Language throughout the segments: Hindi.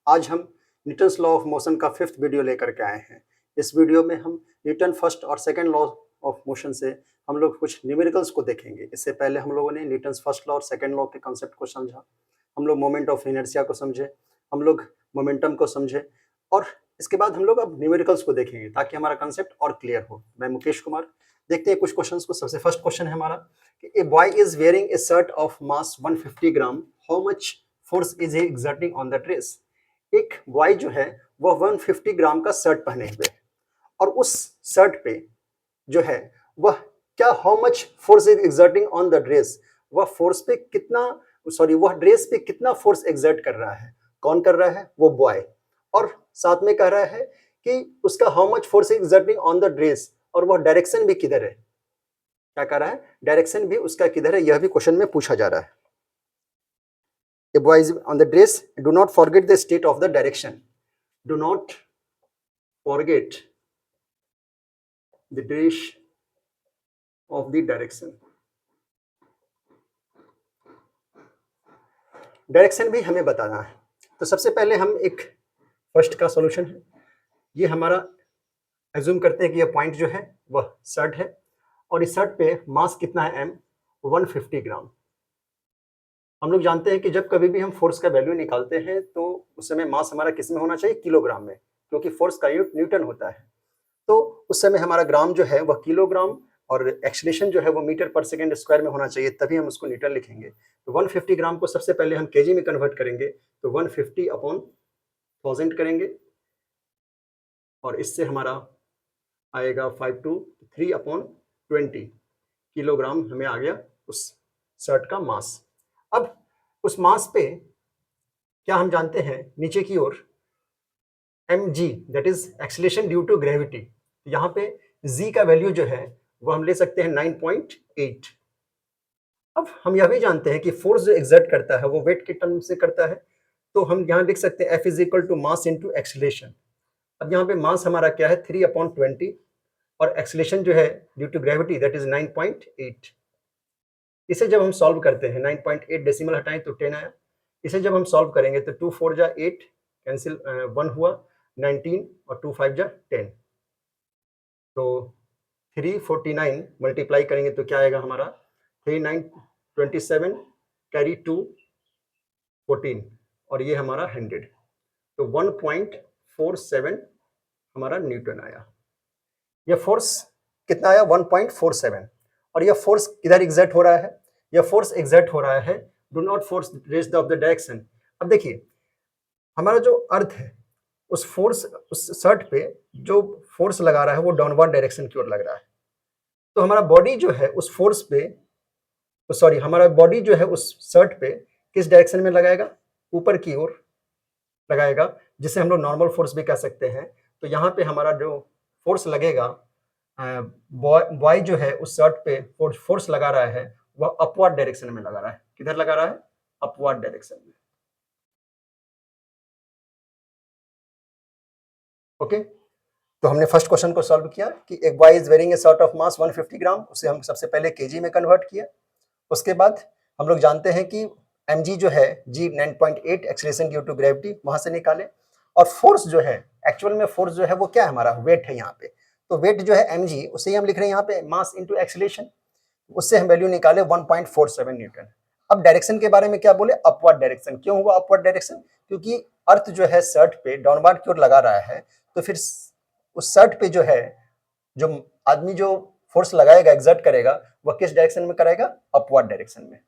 आज हम न्यूटन्स लॉ ऑफ मोशन का 5th वीडियो लेकर के आए हैं। इस वीडियो में हम न्यूटन फर्स्ट और सेकंड लॉ ऑफ मोशन से हम लोग कुछ न्यूमेरिकल्स को देखेंगे। इससे पहले हम लोगों ने न्यूटन्स फर्स्ट लॉ और सेकंड लॉ के कॉन्सेप्ट को समझा, हम लोग मोमेंट ऑफ इनर्शिया को समझे, हम लोग मोमेंटम को समझे और इसके बाद हम लोग अब न्यूमेरिकल्स को देखेंगे ताकि हमारा कॉन्सेप्ट और क्लियर हो। मैं मुकेश कुमार। देखते हैं कुछ क्वेश्चंस को। सबसे फर्स्ट क्वेश्चन है हमारा कि a boy is wearing A shirt of mass 150 gram, how much force is he exerting on the dress. एक बॉय जो है वह 150 ग्राम का शर्ट पहने हुए है और उस शर्ट पे जो है वह क्या how much force is exerting on the dress, वह फोर्स पे कितना वह ड्रेस पे कितना फोर्स एक्सर्ट कर रहा है। कौन कर रहा है? वो बॉय। और साथ में कह रहा है कि उसका how much force is exerting on the dress और वह डायरेक्शन भी किधर है। क्या कर रहा है? डायरेक्शन भी उसका किधर है, यह भी क्वेश्चन में पूछा जा रहा है। A boy is on the dress. Do not forget the state of the direction. Do not forget the dress of the direction. Direction भी हमें बताना है। तो सबसे पहले हम एक फर्स्ट का सॉल्यूशन है, ये हमारा एज्यूम करते हैं कि ये पॉइंट जो है वह शर्ट है और इस शर्ट पे मास कितना है? m 150 ग्राम। हम लोग जानते हैं कि जब कभी भी हम फोर्स का वैल्यू निकालते हैं तो उस समय मास हमारा किस में होना चाहिए? किलोग्राम में, क्योंकि फोर्स का यूनिट न्यूटन होता है। तो उस समय हमारा ग्राम जो है वह किलोग्राम और एक्सेलरेशन जो है वो मीटर पर सेकंड स्क्वायर में होना चाहिए, तभी हम उसको न्यूटन लिखेंगे। तो 150 ग्राम को सबसे पहले हम केजी में कन्वर्ट करेंगे, तो 150 अपॉन 1000 करेंगे और इससे हमारा आएगा 5 to 3 अपॉन 20 किलोग्राम हमें आ गया उस शर्ट का मास। अब उस मास पे क्या हम जानते हैं नीचे की ओर mg that is acceleration due to gravity. यहाँ पे g का वैल्यू जो है वो हम ले सकते हैं 9.8। अब हम यह भी जानते हैं कि फोर्स जो एक्सर्ट करता है वो वेट के टर्म से करता है, तो हम यहाँ लिख सकते हैं F is equal to mass into acceleration. अब यहाँ पे मास हमारा क्या है? 3 अपॉन 20 और एक्सीलरेशन जो है due to gravity that is 9.8। इसे जब हम सॉल्व करते हैं 9.8 डेसिमल हटाएं तो 10 आया। इसे जब हम सॉल्व करेंगे तो 2 4 जा 8 कैंसिल 1 हुआ 19 और 2 5 जा 10, तो 349 मल्टीप्लाई करेंगे तो क्या आएगा हमारा? 3 9 27 कैरी 2 14 और ये हमारा 100, तो 1.47 हमारा न्यूटन आया। यह फोर्स कितना आया? 1.47। और यह फोर्स किधर एग्जर्ट हो रहा है? यह फोर्स एग्जर्ट हो रहा है do not force rest of the direction. अब देखिए हमारा जो अर्थ है उस फोर्स उस शर्ट पे जो फोर्स लगा रहा है वो डाउनवर्ड डायरेक्शन की ओर लग रहा है। तो हमारा बॉडी जो है उस फोर्स पे हमारा बॉडी जो है उस शर्ट पे किस डायरेक्शन में लगाएगा? ऊपर की ओर लगाएगा, जिसे हम लोग नॉर्मल फोर्स भी कह सकते हैं। तो यहाँ पे हमारा जो फोर्स लगेगा, बॉय जो है उस शर्ट पे फोर्स लगा रहा है वह अपवर्ड डायरेक्शन में लगा रहा है। किधर लगा रहा है? अपवर्ड डायरेक्शन में। ओके, तो हमने फर्स्ट क्वेश्चन को सॉल्व किया कि एक boy is wearing A shirt of mass 150 ग्राम, उसे हम सबसे पहले केजी में कन्वर्ट किया। उसके बाद हम लोग जानते हैं कि mg जो है g 9.8 acceleration due to gravity, वहां से निकाले। और फोर्स जो है एक्चुअल में फोर्स जो है वो क्या है? हमारा वेट है यहाँ पे। तो वेट जो है mg उसे ही हम लिख रहे हैं यहाँ पे मास इंटू एक्सीलरेशन, उससे हम वैल्यू निकाले 1.47 न्यूटन। अब डायरेक्शन के बारे में क्या बोले? Upward direction. क्यों हुआ अपवर्ड डायरेक्शन? क्योंकि अर्थ जो है शर्ट पे डाउनवर्ड की ओर लगा रहा है, तो फिर उस शर्ट पे जो है जो आदमी जो फोर्स लगाएगा एक्सर्ट करेगा वह किस डायरेक्शन में करेगा? अपवर्ड डायरेक्शन में।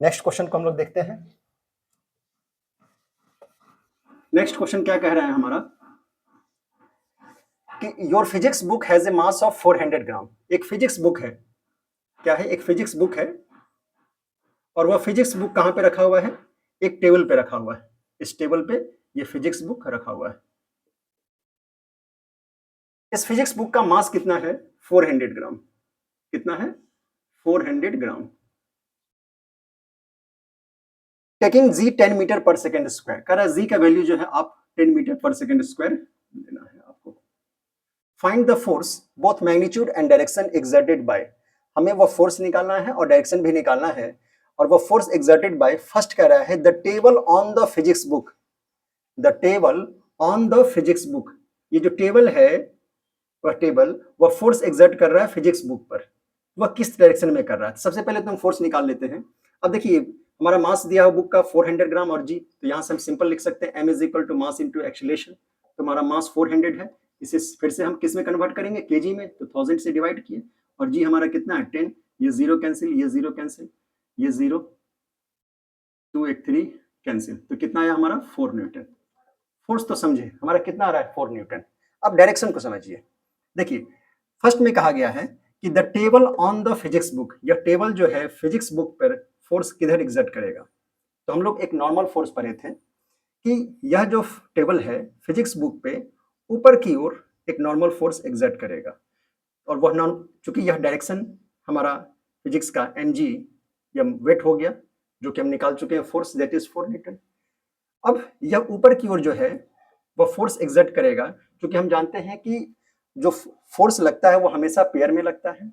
नेक्स्ट क्वेश्चन को हम लोग देखते हैं। नेक्स्ट क्वेश्चन क्या कह रहा है हमारा कि your physics book has a mass of 400 ग्राम। एक फिजिक्स बुक है, क्या है? एक फिजिक्स बुक है और वह फिजिक्स बुक कहां पे रखा हुआ है? एक टेबल पे रखा हुआ है। इस टेबल पे ये फिजिक्स बुक रखा हुआ है। इस फिजिक्स बुक का मास कितना है? 400 ग्राम। कितना है? 400 ग्राम। टेकिंग जी 10 मीटर पर सेकेंड स्क्वायर। कह रहा है जी का वैल्यू जो है आप 10 मीटर पर सेकेंड स्क्वायर लेना है आपको। Find the force both magnitude and direction exerted by. हमें वो फोर्स निकालना है और डायरेक्शन भी निकालना है। और वो फोर्स एक्सर्टेड बाय फर्स्ट कह रहा है the table on the physics book. The table on the physics book, ये जो टेबल है वह फोर्स एग्जर्ट कर रहा है फिजिक्स बुक पर, वह किस डायरेक्शन में कर रहा है। सबसे पहले तो हम फोर्स निकाल लेते हैं। अब देखिए हमारा मास दिया हुआ बुक का 400 ग्राम और जी, तो यहाँ से हम सिंपल लिख सकते हैं m is equal to mass into acceleration. तो हमारा मास 400 है, इसे फिर से हम किस में कन्वर्ट करेंगे, केजी में, तो 1000 से डिवाइड किए, और जी हमारा कितना है 10, ये जीरो कैंसिल, ये जीरो कैंसिल, ये जीरो, 2 1 3 कैंसिल, तो कितना आया हमारा 4 न्यूटन। फोर्स तो समझे हमारा कितना आ रहा है 4 न्यूटन। अब डायरेक्शन को समझिए। देखिए फर्स्ट में कहा गया है कि the table on the physics book, यह टेबल जो है फिजिक्स बुक पर फोर्स किधर एग्जर्ट करेगा। तो हम लोग एक नॉर्मल फोर्स पढ़े थे कि यह जो टेबल है फिजिक्स बुक पे ऊपर की ओर एक नॉर्मल फोर्स एग्जर्ट करेगा, और वह चूंकि यह डायरेक्शन हमारा फिजिक्स का mg या वेट हो गया, जो कि हम निकाल चुके हैं फोर्स, दैट इज 4 न्यूटन। अब यह ऊपर की ओर जो है वह फोर्स एग्जर्ट करेगा, क्योंकि हम जानते हैं कि जो फोर्स लगता है वो हमेशा पेयर में लगता है।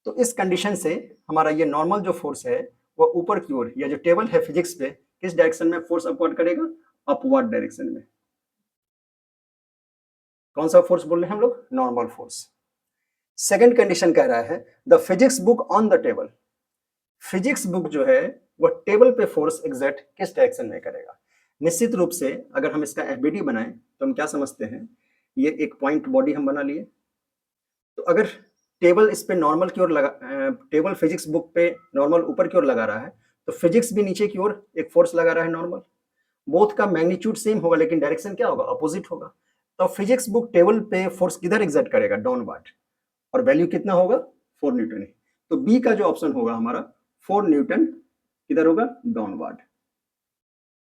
तो इस कंडीशन से हमारा ये नॉर्मल जो फोर्स है वह ऊपर की ओर, या जो टेबल है फिजिक्स पे, किस डायरेक्शन में फोर्स अपवर्ड करेगा, अपवर्ड डायरेक्शन में। कौन सा फोर्स बोल रहे हैं हम लोग, नॉर्मल फोर्स। सेकंड कंडीशन कह रहा है the physics book on the table, physics book जो है वह टेबल पे फोर्स एग्जर्ट किस डायरेक्शन में करेगा। निश्चित रूप से अगर हम इसका एफबीडी बनाएं तो हम क्या समझते हैं, ये एक पॉइंट बॉडी हम बना लिए, तो अगर टेबल इस पे नॉर्मल की ओर लगा, टेबल फिजिक्स बुक पे नॉर्मल ऊपर की ओर लगा रहा है, तो फिजिक्स भी नीचे की ओर एक फोर्स लगा रहा है नॉर्मल। बोथ का मैग्नीट्यूड सेम होगा लेकिन डायरेक्शन क्या होगा, अपोजिट होगा। तो फिजिक्स बुक टेबल पे फोर्स किधर एग्जर्ट करेगा, डाउनवर्ड, और वैल्यू कितना होगा 4 न्यूटन है। तो बी का जो ऑप्शन होगा हमारा 4 न्यूटन किधर होगा, डाउनवर्ड,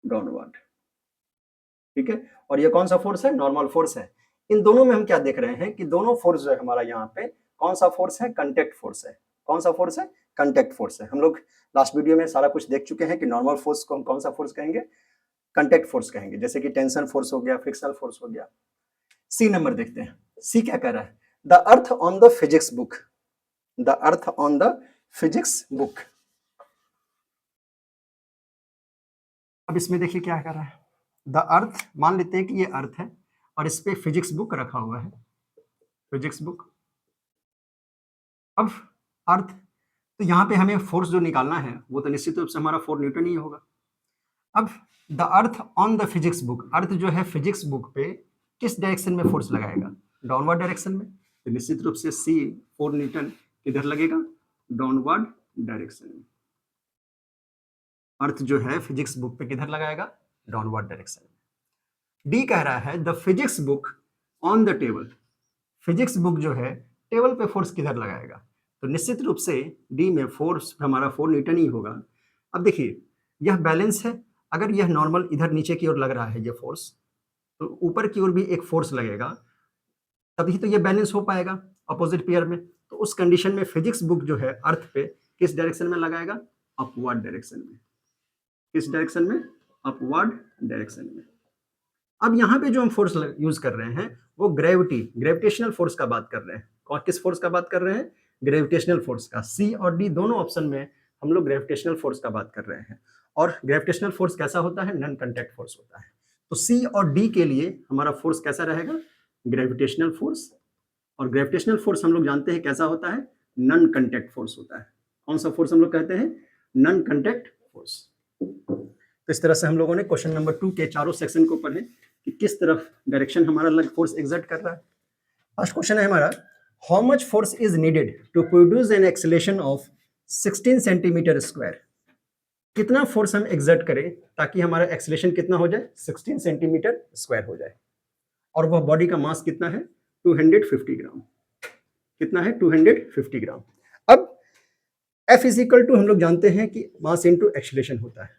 डाउनवर्ड। ठीक है, और ये कौन सा फोर्स है, नॉर्मल फोर्स है। इन दोनों में हम क्या देख रहे हैं कि दोनों फोर्स जो है हमारा यहाँ पे कौन सा फोर्स है, कंटेक्ट फोर्स है। कौन सा फोर्स है, कंटेक्ट फोर्स है। हम लोग लास्ट वीडियो में सारा कुछ देख चुके हैं कि नॉर्मल फोर्स को हम कौन सा फोर्स कहेंगे, कंटेक्ट फोर्स कहेंगे, जैसे कि टेंशन फोर्स हो गया, फ्रिक्शनल फोर्स हो गया। सी नंबर देखते हैं, सी क्या कह रहा है, the earth on the physics book, the earth on the physics book. अब इसमें देखिए क्या कर रहा है, द अर्थ, मान लेते हैं कि ये अर्थ है और इस पे फिजिक्स बुक रखा हुआ है, फिजिक्स बुक। अब अर्थ, तो यहाँ पे हमें फोर्स जो निकालना है वो तो निश्चित रूप से हमारा 4 न्यूटन ही होगा। अब the earth on the physics book, earth जो है फिजिक्स बुक पे किस डायरेक्शन में फोर्स लगाएगा, डाउनवर्ड डायरेक्शन में। तो निश्चित रूप से सी 4 न्यूटन किधर लगेगा, डाउनवर्ड डायरेक्शन में। अर्थ जो है फिजिक्स बुक पे किधर लगाएगा, डाउनवर्ड डायरेक्शन में। डी कह रहा है the physics book on the table, physics book जो है टेबल पे फोर्स किधर लगाएगा। तो निश्चित रूप से डी में फोर्स हमारा 4 न्यूटन ही होगा। अब देखिए यह बैलेंस है, अगर यह नॉर्मल इधर नीचे की ओर लग रहा है ये फोर्स, तो ऊपर की ओर भी एक फोर्स लगेगा, तभी तो ये बैलेंस हो पाएगा अपोजिट पेयर में। तो उस कंडीशन में फिजिक्स बुक जो है अर्थ पे किस डायरेक्शन में लगाएगा, अपवर्ड डायरेक्शन में। किस डायरेक्शन में, अपवर्ड डायरेक्शन में। अब यहाँ पे जो हम फोर्स यूज कर रहे हैं वो ग्रेविटेशनल फोर्स का बात कर रहे हैं। और किस फोर्स का बात कर रहे हैं, ग्रेविटेशनल फोर्स का। सी और डी दोनों ऑप्शन में हम लोग ग्रेविटेशनल फोर्स का बात कर रहे हैं। और ग्रेविटेशनल फोर्स कैसा होता है, नॉन कांटेक्ट फोर्स होता है। तो सी और डी के लिए हमारा फोर्स कैसा रहेगा, ग्रेविटेशनल फोर्स। और ग्रेविटेशनल फोर्स हम लोग जानते हैं कैसा होता है, नॉन कांटेक्ट फोर्स होता है। कौन सा फोर्स हम लोग कहते हैं, नॉन कांटेक्ट फोर्स। तो इस तरह से हम लोगों ने क्वेश्चन नंबर 2 के चारों सेक्शन को पढ़े कि किस तरफ डायरेक्शन हमारा अलग फोर्स एग्जर्ट कर रहा है। फर्स्ट क्वेश्चन है हमारा, how much force is needed to produce an acceleration of 16 centimetre square. कितना फोर्स हम एग्जर्ट करें ताकि हमारा एक्सेलरेशन कितना हो जाए, 16 सेंटीमीटर स्क्वायर हो जाए। और वह बॉडी का मास कितना है, 250 ग्राम। कितना है, 250 ग्राम। अब F इज इक्वल टू हम लोग जानते हैं कि मास इंटू एक्सेलरेशन होता है,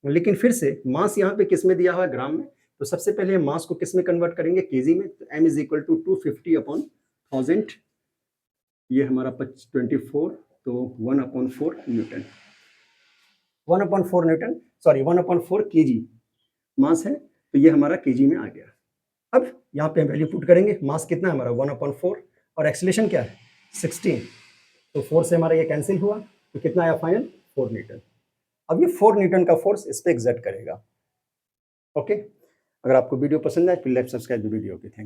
लेकिन फिर से मास यहाँ पे किस में दिया हुआ है, ग्राम में। तो सबसे पहले हम मास को किस में कन्वर्ट करेंगे, केजी में। तो m is equal to 250 upon 1000, ये हमारा 24, तो 1/4 newton, 1/4 newton, sorry 1/4 KG mass है, तो ये हमारा केजी में आ गया। अब यहाँ पे हम वैल्यू पुट करेंगे, मास कितना है हमारा 1/4 और एक्सेलरेशन क्या है 16, तो 4 से हमारा ये कैंसिल हुआ, तो कितना आया फाइनल, 4 न्यूटन। अब ये 4 न्यूटन का फोर्स इस पे एग्जर्ट करेगा। ओके, अगर आपको वीडियो पसंद आए, please like subscribe the video. Okay, thank